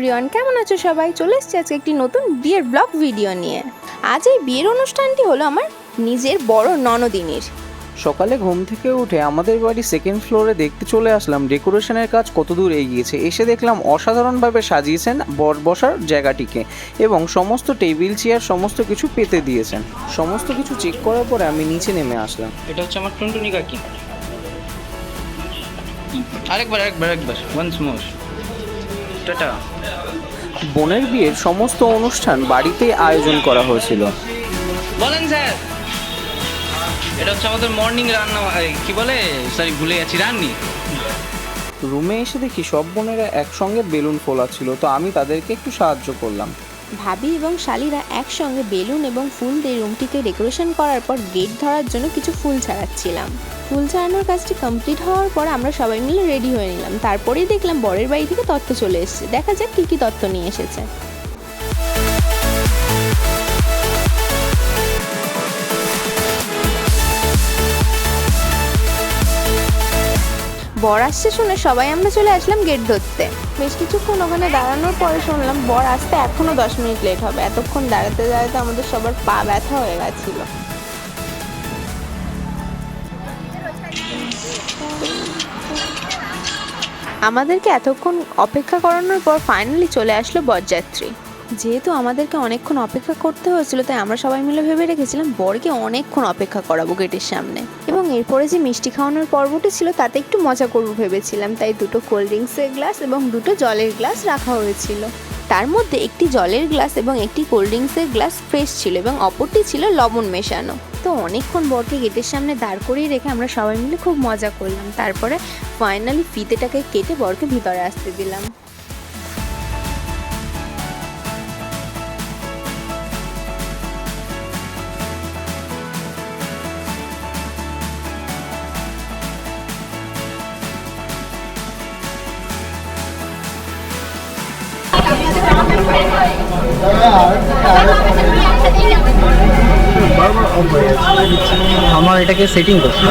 Everyone, কেমন আছো সবাই? চলে এসেছি আজকে একটি নতুন বিয়ের ব্লগ ভিডিও নিয়ে। আজ এই বিয়ের অনুষ্ঠানটি হলো আমার নিজের বড় ননদিনীর। সকালে ঘুম থেকে উঠে আমাদের বাড়ি সেকেন্ড ফ্লোরে দেখতে চলে আসলাম ডেকোরেশনের কাজ কতদূর এগিয়েছে। এসে দেখলাম অসাধারণভাবে সাজিয়েছেন বর বসার জায়গাটিকে এবং সমস্ত টেবিল চেয়ার সমস্ত কিছু পেতে দিয়েছেন। সমস্ত কিছু চেক করার পরে আমি নিচে নেমে আসলাম। এটা হচ্ছে আমার টুনটুনি কাকি। আরেকবার ওয়ান্স মোর টাটা। বোনের বিয়ের সমস্ত অনুষ্ঠান বাড়িতেই আয়োজন করা হয়েছিল। বলেন স্যার। এটা হচ্ছে আমাদের মর্নিং রান্না, কি বলে, সরি ভুলে গেছি, রান্নি। রুমে এসে দেখি সব বোনেরা একসঙ্গে বেলুন ফোলাচ্ছিল, তো আমি তাদেরকে একটু সাহায্য করলাম। ভাবি এবং শালিরা একসঙ্গে বেলুন এবং ফুল দিয়ে রুমটিকে ডেকোরেশন করার পর গেট ধরার জন্য কিছু ফুল ছাড়াচ্ছিলাম। ফুল ছাড়ানোর কাজটি কমপ্লিট হওয়ার পর আমরা সবাই মিলে রেডি হয়ে নিলাম। তারপরেই দেখলাম বরের বাড়ি থেকে তত্ত্ব চলে এসেছে। দেখা যাক কী কী তত্ত্ব নিয়ে এসেছে। বর আসছে শুনে সবাই আমরা চলে আসলাম গেট ধরতে। বেশ কিছুক্ষণ ওখানে দাঁড়ানোর পরে শুনলাম বর আসতে এখনো 10 মিনিট লেট হবে। এতক্ষণ দাঁড়াতে দাঁড়াতে আমাদের সবার পা ব্যথা হয়ে গেছিল। আমাদেরকে এতক্ষণ অপেক্ষা করানোর পর ফাইনালি চলে আসলো বরযাত্রী। যেহেতু আমাদেরকে অনেকক্ষণ অপেক্ষা করতে হয়েছিল, তাই আমরা সবাই মিলে ভেবে রেখেছিলাম বরকে অনেকক্ষণ অপেক্ষা করাবো গেটের সামনে, এবং এরপরে যে মিষ্টি খাওয়ানোর পর্বটি ছিল তাতে একটু মজা করবো ভেবেছিলাম। তাই 2টো কোল্ড ড্রিঙ্কসের গ্লাস এবং 2টো জলের গ্লাস রাখা হয়েছিল। তার মধ্যে একটি জলের গ্লাস এবং একটি কোল্ড ড্রিঙ্কসের গ্লাস ফ্রেশ ছিল এবং অপরটি ছিল লবণ মেশানো। তো অনেকক্ষণ বরকে গেটের সামনে দাঁড় করিয়ে রেখে আমরা সবাই মিলে খুব মজা করলাম। তারপরে ফাইনালি ফিতেটাকে কেটে বরকে ভিতরে আসতে দিলাম। আমার এটাকে সেটিং করতে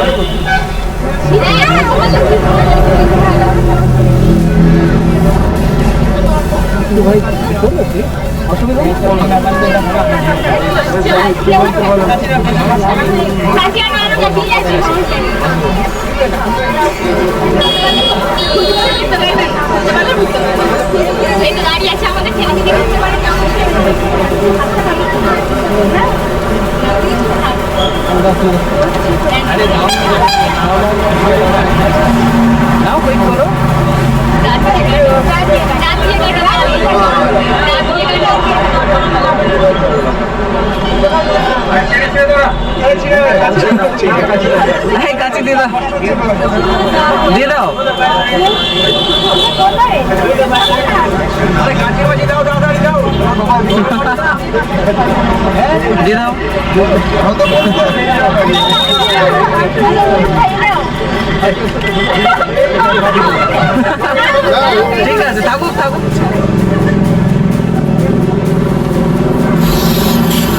ভাই অসুবিধা গাড়ি আছে আমাদের ছেলে দিতে পারে নাও ওয়েট করো। কাছে দিয়ে দাও, দিয়ে দাও। দিয়ে দাও। ঠিক আছে, থাকুক থাকুক।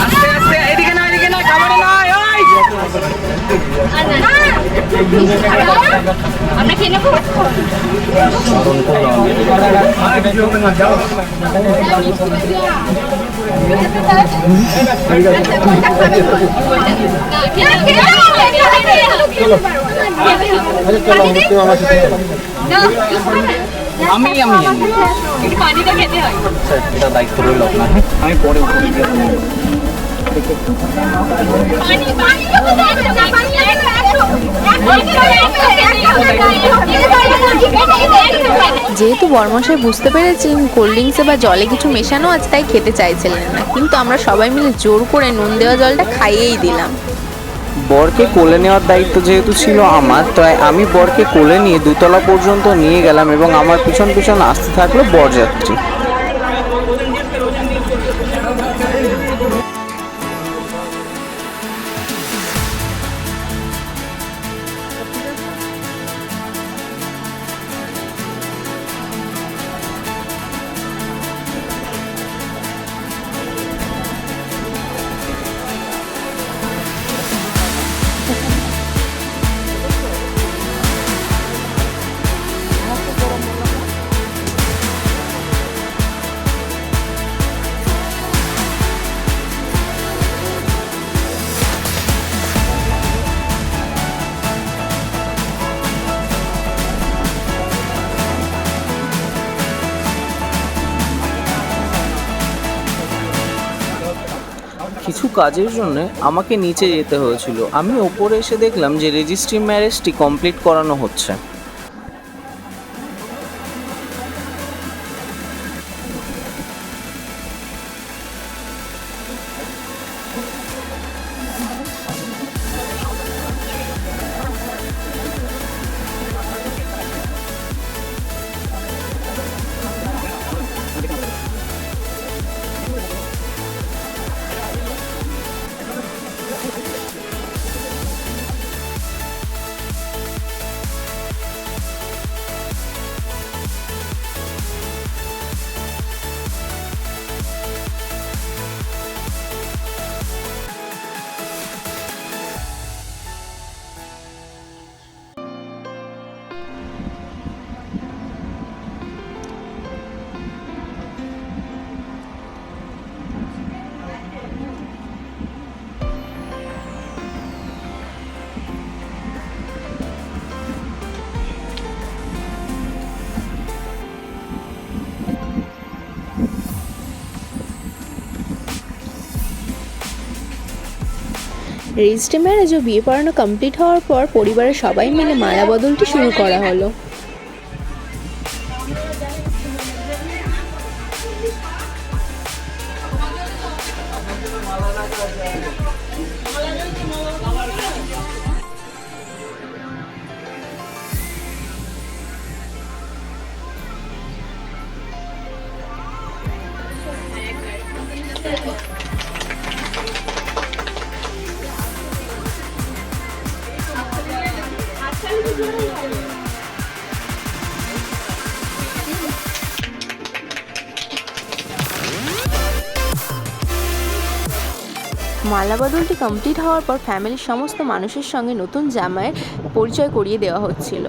আস্তে আস্তে, এদিকে না এদিকে না, খাবারে নয়। আমরা খেয়ে নেবো। আমি পানিটা খেতে হয়। এটা দায়িত্ব রইল আপনার, আমি পরে যেহেতু বরমশাই বুঝতে পেরেছিলেন কোল্ড ড্রিঙ্কসে বা জলে কিছু মেশানো আছে, তাই খেতে চাইছিলেন না, কিন্তু আমরা সবাই মিলে জোর করে নুন দেওয়া জলটা খাইয়েই দিলাম। বরকে কোলে নেওয়ার দায়িত্ব যেহেতু ছিল আমার, তাই আমি বরকে কোলে নিয়ে 2তলা পর্যন্ত নিয়ে গেলাম এবং আমার পিছন পিছন আসতে থাকলো বরযাত্রী। কিছু কাজের জন্য আমাকে নিচে যেতে হয়েছিল। আমি ওপরে এসে দেখলাম যে রেজিস্ট্রি ম্যারেজটি কমপ্লিট করানো হচ্ছে। রেজিস্ট্রি ম্যারেজ ও বিয়ে পড়ানো কমপ্লিট হওয়ার পর পরিবারের সবাই মিলে মালা বদলটি শুরু করা হলো। মালা বদলটি কমপ্লিট হওয়ার পর ফ্যামিলির সমস্ত মানুষের সঙ্গে নতুন জামাইয়ের পরিচয় করিয়ে দেওয়া হচ্ছিল।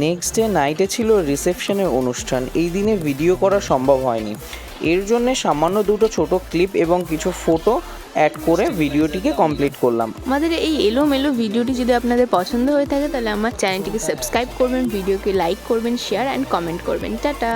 নেক্সট ডে নাইটে ছিল রিসেপশনের অনুষ্ঠান। এই দিনে ভিডিও করা সম্ভব হয়নি, এর জন্য সামান্য দুটো ছোট ক্লিপ এবং কিছু ফটো অ্যাড করে ভিডিওটিকে কমপ্লিট করলাম। আমাদের এই এলোমেলো ভিডিওটি যদি আপনাদের পছন্দ হয়ে থাকে তাহলে আমার চ্যানেলটিকে সাবস্ক্রাইব করবেন, ভিডিওকে লাইক করবেন, শেয়ার অ্যান্ড কমেন্ট করবেন। টাটা।